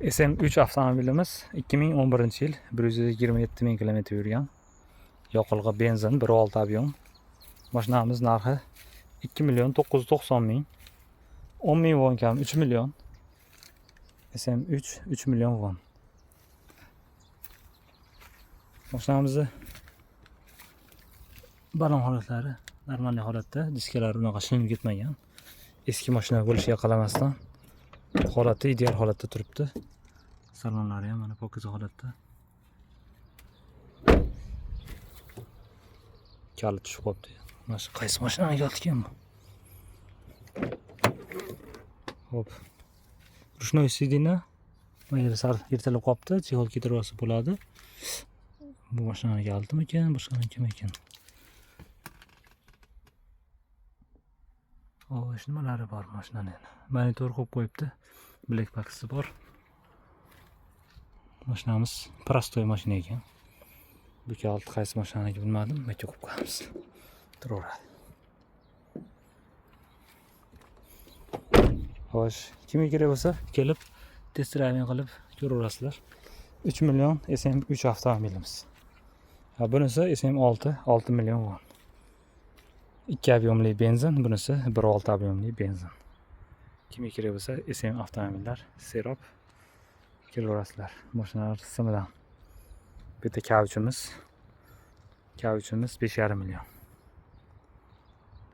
SM3 avtomobilimiz 2011 yil 127 ming km yurgan. Yoqilg'i benzin 1.6 ob'yom. Mashinamiz narxi 2.990.000. 10.000 won kam 3 million. SM3 3 million won. Mashinamizni balon holatlari normal holatda, diskalari unaqa shilinib ketmagan. Eski mashina bo'lishiga qaramasdan holati ideal holatda turibdi. Salonlari ham mana pokiza holatda. Kalit tushib qolibdi. Mana shu qaysi mashinaga olgan bu? Hop. Rushnoy sidina. Mana yerda sal yirtilib qolibdi. Chexol ketirib olsa bo'ladi. Bu mashinaga oldim ekan, boshqaniki ekan. Ish nimalari bor mashinaning. Monitor qo'yib qo'yibdi. Black box'i bor. Mashinamiz prostoy mashina ekan. Bu kalit qaysi mashinaniki bilmadim, men qo'yib qo'yamiz. Turaveradi. Xo'sh, kimga kerak bo'lsa, kelib test driving qilib ko'raverasizlar. 3 million SM3 avtomobilimiz. Bunisi SM6 6 million won. 2 ob'yomli benzin, bunisi 1.6 ob'yomli benzin. Kimga kerak bo'lsa, SM avtomobillar, Serop kelaverasizlar. Mashinalar simidan. Bu yerda kauchimiz 5,5 million.